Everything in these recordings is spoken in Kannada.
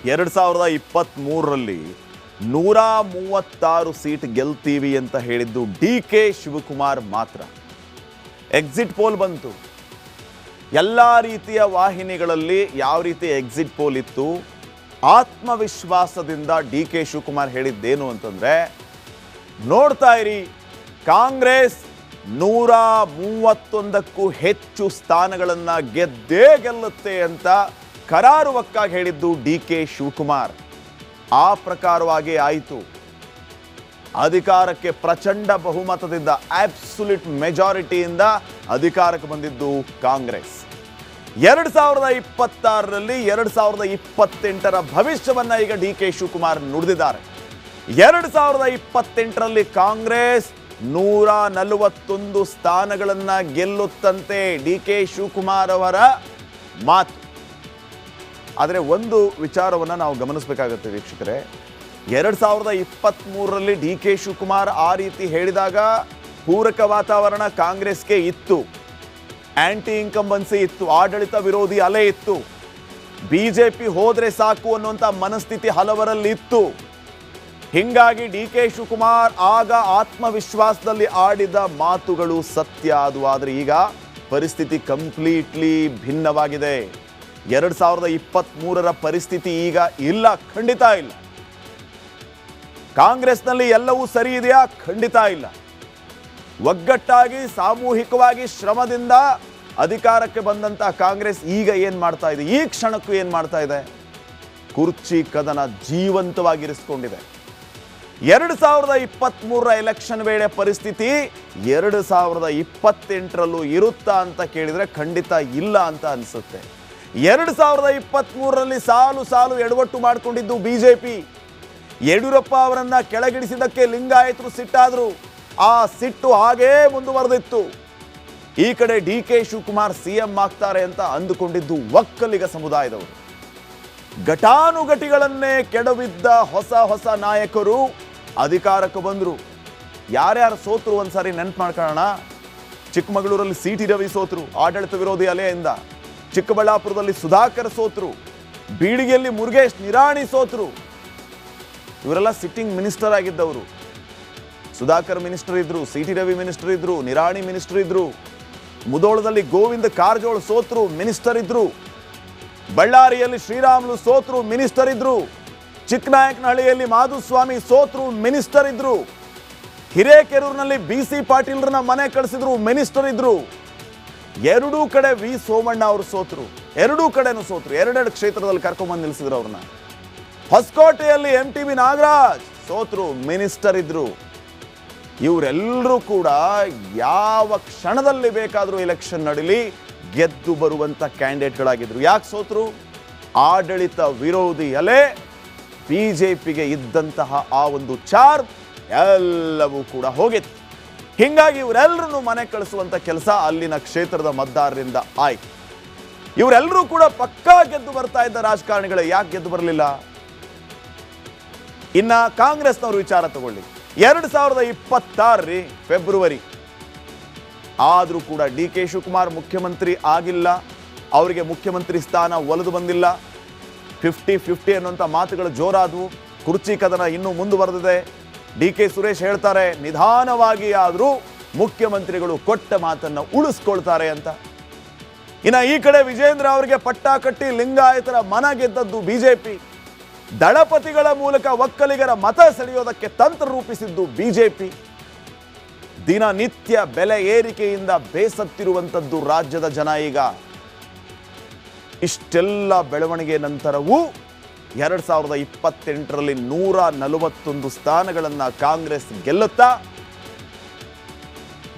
2023ರಲ್ಲಿ 136 ಸೀಟ್ ಗೆಲ್ತೀವಿ ಅಂತ ಹೇಳಿದ್ದು ಡಿ.ಕೆ. ಶಿವಕುಮಾರ್ ಮಾತ್ರ. ಎಕ್ಸಿಟ್ ಪೋಲ್ ಬಂತು. ಎಲ್ಲ ರೀತಿಯ ವಾಹಿನಿಗಳಲ್ಲಿ ಯಾವ ರೀತಿ ಎಕ್ಸಿಟ್ ಪೋಲ್ ಇತ್ತು, ಆತ್ಮವಿಶ್ವಾಸದಿಂದ ಡಿ.ಕೆ. ಶಿವಕುಮಾರ್ ಹೇಳಿದ್ದೇನು ಅಂತಂದ್ರೆ, ನೋಡ್ತಾ ಇರಿ, ಕಾಂಗ್ರೆಸ್ 131ಕ್ಕೂ ಹೆಚ್ಚು ಸ್ಥಾನಗಳನ್ನು ಗೆದ್ದೇ ಗೆಲ್ಲುತ್ತೆ ಅಂತ ಕರಾರುವಕ್ಕಾಗಿ ಹೇಳಿದ್ದು ಡಿ.ಕೆ. ಶಿವಕುಮಾರ್. ಆ ಪ್ರಕಾರವಾಗಿ ಆಯಿತು. ಅಧಿಕಾರಕ್ಕೆ ಪ್ರಚಂಡ ಬಹುಮತದಿಂದ, ಅಬ್ಸಲ್ಯೂಟ್ ಮೆಜಾರಿಟಿಯಿಂದ ಅಧಿಕಾರಕ್ಕೆ ಬಂದಿದ್ದು ಕಾಂಗ್ರೆಸ್. 2026ರಲ್ಲಿ 2028ರ ಭವಿಷ್ಯವನ್ನ ಈಗ ಡಿ.ಕೆ. ಶಿವಕುಮಾರ್ ನುಡಿದಿದ್ದಾರೆ. 2028ರಲ್ಲಿ ಕಾಂಗ್ರೆಸ್ 141 ಸ್ಥಾನಗಳನ್ನ ಗೆಲ್ಲುತ್ತಂತೆ, ಡಿ.ಕೆ. ಶಿವಕುಮಾರ್ ಅವರ ಮಾತು. ಆದರೆ ಒಂದು ವಿಚಾರವನ್ನು ನಾವು ಗಮನಿಸಬೇಕಾಗುತ್ತೆ ವೀಕ್ಷಕರೇ, 2023ರಲ್ಲಿ ಡಿ.ಕೆ. ಶಿವಕುಮಾರ್ ಆ ರೀತಿ ಹೇಳಿದಾಗ ಪೂರಕ ವಾತಾವರಣ ಕಾಂಗ್ರೆಸ್ಗೆ ಇತ್ತು, ಆಂಟಿ ಇನ್ಕಂಬನ್ಸಿ ಇತ್ತು, ಆಡಳಿತ ವಿರೋಧಿ ಅಲೆ ಇತ್ತು, ಬಿಜೆಪಿ ಹೋದ್ರೆ ಸಾಕು ಅನ್ನುವಂಥ ಮನಸ್ಥಿತಿ ಹಲವರಲ್ಲಿ ಇತ್ತು. ಹಿಂಗಾಗಿ ಡಿ.ಕೆ. ಶಿವಕುಮಾರ್ ಆಗ ಆತ್ಮವಿಶ್ವಾಸದಲ್ಲಿ ಆಡಿದ ಮಾತುಗಳು ಸತ್ಯ ಅದು. ಆದರೆ ಈಗ ಪರಿಸ್ಥಿತಿ ಕಂಪ್ಲೀಟ್ಲಿ ಭಿನ್ನವಾಗಿದೆ. 2023ರ ಪರಿಸ್ಥಿತಿ ಈಗ ಇಲ್ಲ, ಖಂಡಿತ ಇಲ್ಲ. ಕಾಂಗ್ರೆಸ್ನಲ್ಲಿ ಎಲ್ಲವೂ ಸರಿ ಇದೆಯಾ? ಖಂಡಿತ ಇಲ್ಲ. ಒಗ್ಗಟ್ಟಾಗಿ ಸಾಮೂಹಿಕವಾಗಿ ಶ್ರಮದಿಂದ ಅಧಿಕಾರಕ್ಕೆ ಬಂದಂತ ಕಾಂಗ್ರೆಸ್ ಈಗ ಏನ್ ಮಾಡ್ತಾ ಇದೆ, ಈ ಕ್ಷಣಕ್ಕೂ ಏನ್ ಮಾಡ್ತಾ ಇದೆ? ಕುರ್ಚಿ ಕದನ ಜೀವಂತವಾಗಿರಿಸಿಕೊಂಡಿದೆ. 2023ರ ಎಲೆಕ್ಷನ್ ವೇಳೆ ಪರಿಸ್ಥಿತಿ 2028ರಲ್ಲೂ ಇರುತ್ತಾ ಅಂತ ಕೇಳಿದ್ರೆ ಖಂಡಿತ ಇಲ್ಲ ಅಂತ ಅನಿಸುತ್ತೆ. 2023ರಲ್ಲಿ ಸಾಲು ಸಾಲು ಎಡವಟ್ಟು ಮಾಡಿಕೊಂಡಿದ್ದು ಬಿಜೆಪಿ. ಯಡಿಯೂರಪ್ಪ ಅವರನ್ನ ಕೆಳಗಿಳಿಸಿದ್ದಕ್ಕೆ ಲಿಂಗಾಯತರು ಸಿಟ್ಟಾದ್ರು. ಆ ಸಿಟ್ಟು ಹಾಗೇ ಮುಂದುವರೆದಿತ್ತು. ಈ ಕಡೆ ಡಿ.ಕೆ. ಶಿವಕುಮಾರ್ ಸಿಎಂ ಆಗ್ತಾರೆ ಅಂತ ಅಂದುಕೊಂಡಿದ್ದು ಒಕ್ಕಲಿಗ ಸಮುದಾಯದವರು. ಘಟಾನುಘಟಿಗಳನ್ನೇ ಕೆಡವಿದ್ದ ಹೊಸ ನಾಯಕರು ಅಧಿಕಾರಕ್ಕೆ ಬಂದರು. ಯಾರ್ಯಾರು ಸೋತರು ಒಂದ್ಸಾರಿ ನೆನ್ಪು ಮಾಡ್ಕೊಳ್ಳೋಣ. ಚಿಕ್ಕಮಗಳೂರಲ್ಲಿ ಸಿ.ಟಿ. ರವಿ ಸೋತರು ಆಡಳಿತ ವಿರೋಧಿ ಅಲೆಯಿಂದ. ಚಿಕ್ಕಬಳ್ಳಾಪುರದಲ್ಲಿ ಸುಧಾಕರ್ ಸೋತರು. ಬೀಳಿಗೆಯಲ್ಲಿ ಮುರುಗೇಶ್ ನಿರಾಣಿ ಸೋತರು. ಇವರೆಲ್ಲ ಸಿಟ್ಟಿಂಗ್ ಮಿನಿಸ್ಟರ್ ಆಗಿದ್ದವರು. ಸುಧಾಕರ್ ಮಿನಿಸ್ಟರ್ ಇದ್ರು, ಸಿ.ಟಿ. ರವಿ ಮಿನಿಸ್ಟರ್ ಇದ್ರು, ನಿರಾಣಿ ಮಿನಿಸ್ಟರ್ ಇದ್ರು. ಮುಧೋಳದಲ್ಲಿ ಗೋವಿಂದ ಕಾರಜೋಳ ಸೋತರು, ಮಿನಿಸ್ಟರ್ ಇದ್ರು. ಬಳ್ಳಾರಿಯಲ್ಲಿ ಶ್ರೀರಾಮುಲು ಸೋತರು, ಮಿನಿಸ್ಟರ್ ಇದ್ರು. ಚಿಕ್ಕನಾಯಕನಹಳ್ಳಿಯಲ್ಲಿ ಮಾಧುಸ್ವಾಮಿ ಸೋತರು, ಮಿನಿಸ್ಟರ್ ಇದ್ರು. ಹಿರೇಕೆರೂರಿನಲ್ಲಿ ಬಿ.ಸಿ. ಪಾಟೀಲ್ರನ್ನ ಮನೆ ಕಳಿಸಿದ್ರು, ಮಿನಿಸ್ಟರ್ ಇದ್ರು. ಎರಡೂ ಕಡೆ ವಿ ಸೋಮಣ್ಣ ಅವರು ಸೋತರು. ಎರಡೂ ಕಡೆನೂ ಸೋತರು. ಎರಡೆರಡು ಕ್ಷೇತ್ರದಲ್ಲಿ ಕರ್ಕೊಂಡ್ಬಂದು ನಿಲ್ಲಿಸಿದ್ರು ಅವ್ರನ್ನ. ಹೊಸಕೋಟೆಯಲ್ಲಿ ಎಂ.ಟಿ.ಬಿ. ನಾಗರಾಜ್ ಸೋತರು, ಮಿನಿಸ್ಟರ್ ಇದ್ರು. ಇವರೆಲ್ಲರೂ ಕೂಡ ಯಾವ ಕ್ಷಣದಲ್ಲಿ ಬೇಕಾದರೂ ಎಲೆಕ್ಷನ್ ನಡೀಲಿ ಗೆದ್ದು ಬರುವಂತ ಕ್ಯಾಂಡಿಡೇಟ್ಗಳಾಗಿದ್ರು. ಯಾಕೆ ಸೋತರು? ಆಡಳಿತ ವಿರೋಧಿ ಅಲೆ, ಬಿಜೆಪಿಗೆ ಇದ್ದಂತಹ ಆ ಒಂದು ಚಾರ್ಮ್ ಎಲ್ಲವೂ ಕೂಡ ಹೋಗಿತ್ತು. ಹಿಂಗಾಗಿ ಇವರೆಲ್ಲರನ್ನು ಮನೆ ಕಳಿಸುವಂತ ಕೆಲಸ ಅಲ್ಲಿನ ಕ್ಷೇತ್ರದ ಮತದಾರರಿಂದ ಆಯ್ತು. ಇವರೆಲ್ಲರೂ ಕೂಡ ಪಕ್ಕಾ ಗೆದ್ದು ಬರ್ತಾ ಇದ್ದ ರಾಜಕಾರಣಿಗಳೇ. ಯಾಕೆ ಗೆದ್ದು ಬರಲಿಲ್ಲ? ಇನ್ನ ಕಾಂಗ್ರೆಸ್ನವರು ವಿಚಾರ ತಗೊಳ್ಳಿ. 2026 ಫೆಬ್ರವರಿ ಆದರೂ ಕೂಡ ಡಿ.ಕೆ. ಶಿವಕುಮಾರ್ ಮುಖ್ಯಮಂತ್ರಿ ಆಗಿಲ್ಲ. ಅವರಿಗೆ ಮುಖ್ಯಮಂತ್ರಿ ಸ್ಥಾನ ಒಲಿದು ಬಂದಿಲ್ಲ. 50-50 ಅನ್ನುವಂಥ ಮಾತುಗಳು ಜೋರಾದವು. ಕುರ್ಚಿ ಕದನ ಇನ್ನೂ ಮುಂದುವರೆದಿದೆ. ಡಿ.ಕೆ. ಸುರೇಶ್ ಹೇಳ್ತಾರೆ, ನಿಧಾನವಾಗಿ ಆದರೂ ಮುಖ್ಯಮಂತ್ರಿಗಳು ಕೊಟ್ಟ ಮಾತನ್ನು ಉಳಿಸ್ಕೊಳ್ತಾರೆ ಅಂತ. ಇನ್ನು ಈ ಕಡೆ ವಿಜೇಂದ್ರ ಅವರಿಗೆ ಪಟ್ಟ ಕಟ್ಟಿ ಲಿಂಗಾಯತರ ಮನ ಗೆದ್ದದ್ದು ಬಿಜೆಪಿ. ದಳಪತಿಗಳ ಮೂಲಕ ಒಕ್ಕಲಿಗರ ಮತ ಸೆಳೆಯೋದಕ್ಕೆ ತಂತ್ರ ರೂಪಿಸಿದ್ದು ಬಿಜೆಪಿ. ದಿನನಿತ್ಯ ಬೆಲೆ ಏರಿಕೆಯಿಂದ ಬೇಸತ್ತಿರುವಂಥದ್ದು ರಾಜ್ಯದ ಜನ. ಈಗ ಇಷ್ಟೆಲ್ಲ ಬೆಳವಣಿಗೆ ನಂತರವೂ 2028ರಲ್ಲಿ 141 ಸ್ಥಾನಗಳನ್ನು ಕಾಂಗ್ರೆಸ್ ಗೆಲ್ಲುತ್ತಾ?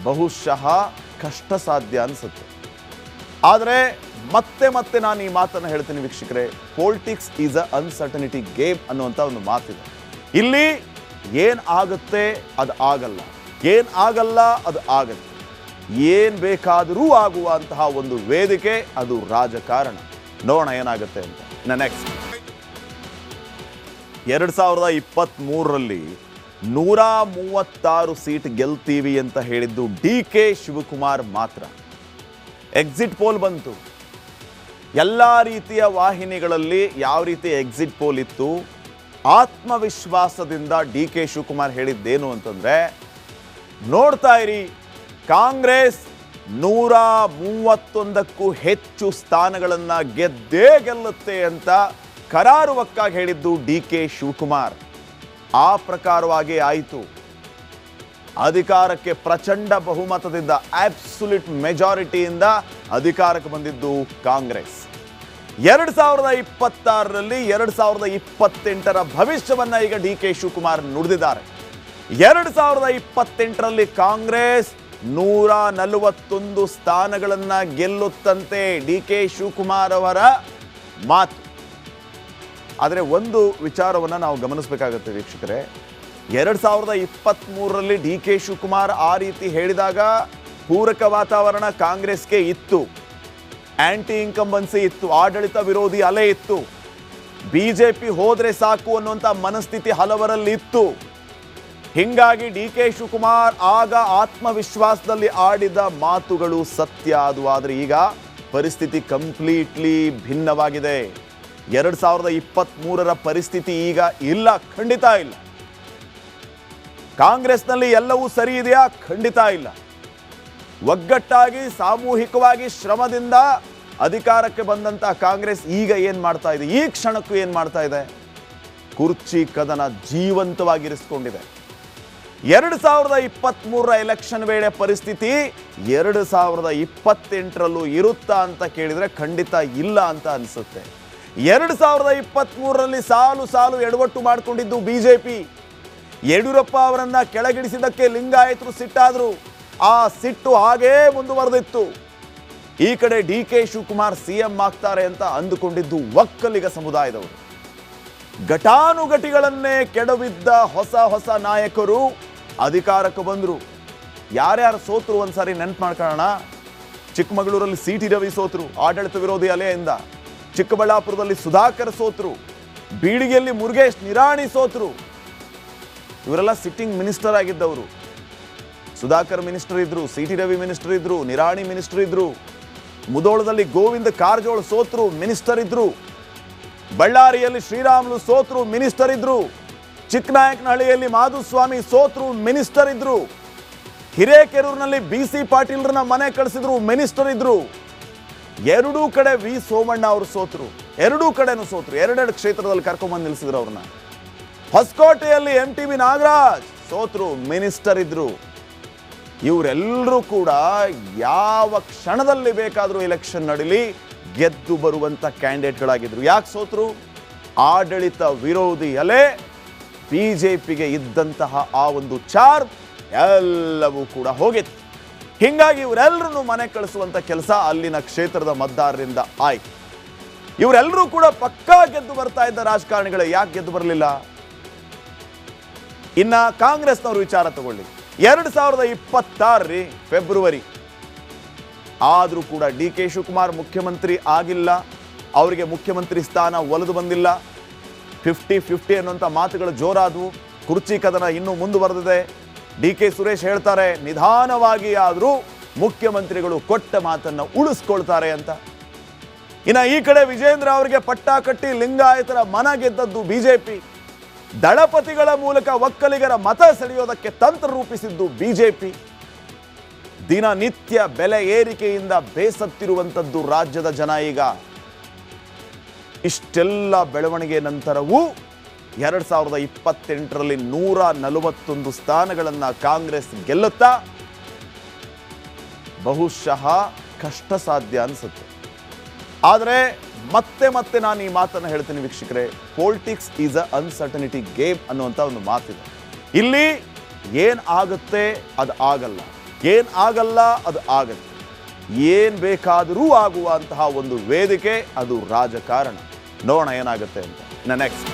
ಬಹುಶಃ ಕಷ್ಟ ಸಾಧ್ಯ ಅನಿಸುತ್ತೆ. ಆದರೆ ಮತ್ತೆ ನಾನು ಈ ಮಾತನ್ನು ಹೇಳ್ತೀನಿ ವೀಕ್ಷಕರೇ, politics is a uncertainty game ಅನ್ನುವಂಥ ಒಂದು ಮಾತಿದೆ. ಇಲ್ಲಿ ಏನ್ ಆಗುತ್ತೆ ಅದು ಆಗಲ್ಲ, ಏನ್ ಆಗಲ್ಲ ಅದು ಆಗತ್ತೆ. ಏನ್ ಬೇಕಾದರೂ ಆಗುವಂತಹ ಒಂದು ವೇದಿಕೆ ಅದು ರಾಜಕಾರಣ. ನೋಡೋಣ ಏನಾಗುತ್ತೆ ಅಂತ. ನೆಕ್ಸ್ಟ್ 2023ರಲ್ಲಿ 136 ಸೀಟ್ ಗೆಲ್ತೀವಿ ಅಂತ ಹೇಳಿದ್ದು ಡಿ.ಕೆ. ಶಿವಕುಮಾರ್ ಮಾತ್ರ. ಎಕ್ಸಿಟ್ ಪೋಲ್ ಬಂತು. ಎಲ್ಲ ರೀತಿಯ ವಾಹಿನಿಗಳಲ್ಲಿ ಯಾವ ರೀತಿ ಎಕ್ಸಿಟ್ ಪೋಲ್ ಇತ್ತು, ಆತ್ಮವಿಶ್ವಾಸದಿಂದ ಡಿ ಕೆ ಶಿವಕುಮಾರ್ ಹೇಳಿದ್ದೇನು ಅಂತಂದ್ರೆ, ನೋಡ್ತಾ ಇರಿ ಕಾಂಗ್ರೆಸ್ 131ಕ್ಕೂ ಹೆಚ್ಚು ಸ್ಥಾನಗಳನ್ನು ಗೆದ್ದೇ ಗೆಲ್ಲುತ್ತೆ ಅಂತ ಕರಾರುವಕ್ಕಾಗಿ ಹೇಳಿದ್ದು ಡಿ ಕೆ ಶಿವಕುಮಾರ್. ಆ ಪ್ರಕಾರವಾಗಿ ಆಯಿತು. ಅಧಿಕಾರಕ್ಕೆ ಪ್ರಚಂಡ ಬಹುಮತದಿಂದ, ಅಬ್ಸಲ್ಯೂಟ್ ಮೆಜಾರಿಟಿಯಿಂದ ಅಧಿಕಾರಕ್ಕೆ ಬಂದಿದ್ದು ಕಾಂಗ್ರೆಸ್. 2026ರಲ್ಲಿ 2028ರ ಭವಿಷ್ಯವನ್ನ ಈಗ ಡಿ ಕೆ ಶಿವಕುಮಾರ್ ನುಡಿದಿದ್ದಾರೆ. 2028ರಲ್ಲಿ ಕಾಂಗ್ರೆಸ್ 141 ಸ್ಥಾನಗಳನ್ನ ಗೆಲ್ಲುತ್ತಂತೆ, ಡಿ ಕೆ ಶಿವಕುಮಾರ್ ಅವರ ಮಾತು. ಆದರೆ ಒಂದು ವಿಚಾರವನ್ನು ನಾವು ಗಮನಿಸಬೇಕಾಗುತ್ತೆ ವೀಕ್ಷಕರೇ, 2023ರಲ್ಲಿ ಡಿ ಕೆ ಶಿವಕುಮಾರ್ ಆ ರೀತಿ ಹೇಳಿದಾಗ ಪೂರಕ ವಾತಾವರಣ ಕಾಂಗ್ರೆಸ್ಗೆ ಇತ್ತು, ಆಂಟಿ ಇನ್ಕಂಬನ್ಸಿ ಇತ್ತು, ಆಡಳಿತ ವಿರೋಧಿ ಅಲೆ ಇತ್ತು, ಬಿಜೆಪಿ ಹೋದ್ರೆ ಸಾಕು ಅನ್ನುವಂಥ ಮನಸ್ಥಿತಿ ಹಲವರಲ್ಲಿ ಇತ್ತು. ಹಿಂಗಾಗಿ ಡಿ ಕೆ ಶಿವಕುಮಾರ್ ಆಗ ಆತ್ಮವಿಶ್ವಾಸದಲ್ಲಿ ಆಡಿದ ಮಾತುಗಳು ಸತ್ಯ ಅದು. ಆದರೆ ಈಗ ಪರಿಸ್ಥಿತಿ ಕಂಪ್ಲೀಟ್ಲಿ ಭಿನ್ನವಾಗಿದೆ. 2023ರ ಪರಿಸ್ಥಿತಿ ಈಗ ಇಲ್ಲ, ಖಂಡಿತ ಇಲ್ಲ. ಕಾಂಗ್ರೆಸ್ನಲ್ಲಿ ಎಲ್ಲವೂ ಸರಿ ಇದೆಯಾ? ಖಂಡಿತ ಇಲ್ಲ. ಒಗ್ಗಟ್ಟಾಗಿ ಸಾಮೂಹಿಕವಾಗಿ ಶ್ರಮದಿಂದ ಅಧಿಕಾರಕ್ಕೆ ಬಂದಂತ ಕಾಂಗ್ರೆಸ್ ಈಗ ಏನ್ ಮಾಡ್ತಾ ಇದೆ? ಈ ಕ್ಷಣಕ್ಕೂ ಏನ್ ಮಾಡ್ತಾ ಇದೆ? ಕುರ್ಚಿ ಕದನ ಜೀವಂತವಾಗಿರಿಸಿಕೊಂಡಿದೆ. 2023ರ ಎಲೆಕ್ಷನ್ ವೇಳೆ ಪರಿಸ್ಥಿತಿ 2028ರಲ್ಲೂ ಇರುತ್ತಾ ಅಂತ ಕೇಳಿದ್ರೆ ಖಂಡಿತ ಇಲ್ಲ ಅಂತ ಅನಿಸುತ್ತೆ. 2023ರಲ್ಲಿ ಸಾಲು ಸಾಲು ಎಡವಟ್ಟು ಮಾಡಿಕೊಂಡಿದ್ದು ಬಿಜೆಪಿ. ಯಡಿಯೂರಪ್ಪ ಅವರನ್ನ ಕೆಳಗಿಳಿಸಿದ್ದಕ್ಕೆ ಲಿಂಗಾಯತರು ಸಿಟ್ಟಾದ್ರು. ಆ ಸಿಟ್ಟು ಹಾಗೇ ಮುಂದುವರೆದಿತ್ತು. ಈ ಕಡೆ ಡಿ ಕೆ ಶಿವಕುಮಾರ್ ಸಿಎಂ ಆಗ್ತಾರೆ ಅಂತ ಅಂದುಕೊಂಡಿದ್ದು ಒಕ್ಕಲಿಗ ಸಮುದಾಯದವರು. ಘಟಾನುಘಟಿಗಳನ್ನೇ ಕೆಡವಿದ್ದ ಹೊಸ ನಾಯಕರು ಅಧಿಕಾರಕ್ಕೆ ಬಂದರು. ಯಾರ್ಯಾರು ಸೋತರು ಒಂದ್ಸಾರಿ ನೆನ್ಪು ಮಾಡ್ಕೊಳ್ಳೋಣ. ಚಿಕ್ಕಮಗಳೂರಲ್ಲಿ ಸಿ.ಟಿ. ರವಿ ಸೋತರು ಆಡಳಿತ ವಿರೋಧಿ ಅಲೆಯಿಂದ. ಚಿಕ್ಕಬಳ್ಳಾಪುರದಲ್ಲಿ ಸುಧಾಕರ್ ಸೋತರು. ಬೀಳಿಗೆಯಲ್ಲಿ ಮುರುಗೇಶ್ ನಿರಾಣಿ ಸೋತರು. ಇವರೆಲ್ಲ ಸಿಟ್ಟಿಂಗ್ ಮಿನಿಸ್ಟರ್ ಆಗಿದ್ದವರು. ಸುಧಾಕರ್ ಮಿನಿಸ್ಟರ್ ಇದ್ರು, ಸಿ.ಟಿ. ರವಿ ಮಿನಿಸ್ಟರ್ ಇದ್ರು, ನಿರಾಣಿ ಮಿನಿಸ್ಟರ್ ಇದ್ರು. ಮುಧೋಳದಲ್ಲಿ ಗೋವಿಂದ ಕಾರಜೋಳ ಸೋತರು, ಮಿನಿಸ್ಟರ್ ಇದ್ರು. ಬಳ್ಳಾರಿಯಲ್ಲಿ ಶ್ರೀರಾಮುಲು ಸೋತರು, ಮಿನಿಸ್ಟರ್ ಇದ್ರು. ಚಿಕ್ಕನಾಯಕನಹಳ್ಳಿಯಲ್ಲಿ ಮಾಧುಸ್ವಾಮಿ ಸೋತರು, ಮಿನಿಸ್ಟರ್ ಇದ್ರು. ಹಿರೇಕೆರೂರಿನಲ್ಲಿ ಬಿ.ಸಿ. ಪಾಟೀಲ್ರನ್ನ ಮನೆ ಕಳಿಸಿದ್ರು, ಮಿನಿಸ್ಟರ್ ಇದ್ರು. ಎರಡೂ ಕಡೆ ವಿ ಸೋಮಣ್ಣ ಅವರು ಸೋತರು. ಎರಡೂ ಕಡೆನೂ ಸೋತರು. ಎರಡೆರಡು ಕ್ಷೇತ್ರದಲ್ಲಿ ಕರ್ಕೊಂಡ್ಬಂದು ನಿಲ್ಲಿಸಿದ್ರು ಅವ್ರನ್ನ. ಹೊಸಕೋಟೆಯಲ್ಲಿ MTB ನಾಗರಾಜ್ ಸೋತರು, ಮಿನಿಸ್ಟರ್ ಇದ್ರು. ಇವರೆಲ್ಲರೂ ಕೂಡ ಯಾವ ಕ್ಷಣದಲ್ಲಿ ಬೇಕಾದರೂ ಎಲೆಕ್ಷನ್ ನಡೀಲಿ ಗೆದ್ದು ಬರುವಂತ ಕ್ಯಾಂಡಿಡೇಟ್ಗಳಾಗಿದ್ರು. ಯಾಕೆ ಸೋತರು? ಆಡಳಿತ ವಿರೋಧಿ ಅಲೆ, ಬಿಜೆಪಿಗೆ ಇದ್ದಂತಹ ಆ ಒಂದು ಚಾರ್ಮ್ ಎಲ್ಲವೂ ಕೂಡ ಹೋಗಿತ್ತು. ಹಿಂಗಾಗಿ ಇವರೆಲ್ಲರನ್ನು ಮನೆ ಕಳಿಸುವಂತ ಕೆಲಸ ಅಲ್ಲಿನ ಕ್ಷೇತ್ರದ ಮತದಾರರಿಂದ ಆಯ್ತು. ಇವರೆಲ್ಲರೂ ಕೂಡ ಪಕ್ಕಾ ಗೆದ್ದು ಬರ್ತಾ ಇದ್ದ ರಾಜಕಾರಣಿಗಳೇ. ಯಾಕೆ ಗೆದ್ದು ಬರಲಿಲ್ಲ? ಇನ್ನ ಕಾಂಗ್ರೆಸ್ನವರು ವಿಚಾರ ತಗೊಳ್ಳಿ. 2026 ಫೆಬ್ರವರಿ ಆದರೂ ಕೂಡ ಡಿ ಕೆ ಶಿವಕುಮಾರ್ ಮುಖ್ಯಮಂತ್ರಿ ಆಗಿಲ್ಲ. ಅವರಿಗೆ ಮುಖ್ಯಮಂತ್ರಿ ಸ್ಥಾನ ಒಲಿದು ಬಂದಿಲ್ಲ. 50-50 ಅನ್ನುವಂಥ ಮಾತುಗಳು ಜೋರಾದವು. ಕುರ್ಚಿ ಕದನ ಇನ್ನೂ ಮುಂದುವರೆದಿದೆ. ಡಿ ಕೆ ಸುರೇಶ್ ಹೇಳ್ತಾರೆ ನಿಧಾನವಾಗಿ ಆದರೂ ಮುಖ್ಯಮಂತ್ರಿಗಳು ಕೊಟ್ಟ ಮಾತನ್ನು ಉಳಿಸ್ಕೊಳ್ತಾರೆ ಅಂತ. ಇನ್ನು ಈ ಕಡೆ ವಿಜೇಂದ್ರ ಅವರಿಗೆ ಪಟ್ಟ ಕಟ್ಟಿ ಲಿಂಗಾಯತರ ಮನ ಗೆದ್ದದ್ದು ಬಿಜೆಪಿ. ದಳಪತಿಗಳ ಮೂಲಕ ಒಕ್ಕಲಿಗರ ಮತ ಸೆಳೆಯೋದಕ್ಕೆ ತಂತ್ರ ರೂಪಿಸಿದ್ದು ಬಿಜೆಪಿ. ದಿನನಿತ್ಯ ಬೆಲೆ ಏರಿಕೆಯಿಂದ ಬೇಸತ್ತಿರುವಂಥದ್ದು ರಾಜ್ಯದ ಜನ. ಈಗ ಇಷ್ಟೆಲ್ಲ ಬೆಳವಣಿಗೆ ನಂತರವೂ 2028ರಲ್ಲಿ 141 ಸ್ಥಾನಗಳನ್ನು ಕಾಂಗ್ರೆಸ್ ಗೆಲ್ಲುತ್ತಾ? ಬಹುಶಃ ಕಷ್ಟ ಸಾಧ್ಯ ಅನಿಸುತ್ತೆ. ಆದರೆ ಮತ್ತೆ ನಾನು ಈ ಮಾತನ್ನು ಹೇಳ್ತೀನಿ ವೀಕ್ಷಕರೇ, politics is a uncertainty game ಅನ್ನುವಂಥ ಒಂದು ಮಾತಿದೆ. ಇಲ್ಲಿ ಏನ್ ಆಗುತ್ತೆ ಅದು ಆಗಲ್ಲ, ಏನ್ ಆಗಲ್ಲ ಅದು ಆಗತ್ತೆ. ಏನ್ ಬೇಕಾದರೂ ಆಗುವಂತಹ ಒಂದು ವೇದಿಕೆ ಅದು ರಾಜಕಾರಣ. ನೋಡೋಣ ಏನಾಗುತ್ತೆ ಅಂತ. ನೆಕ್ಸ್ಟ್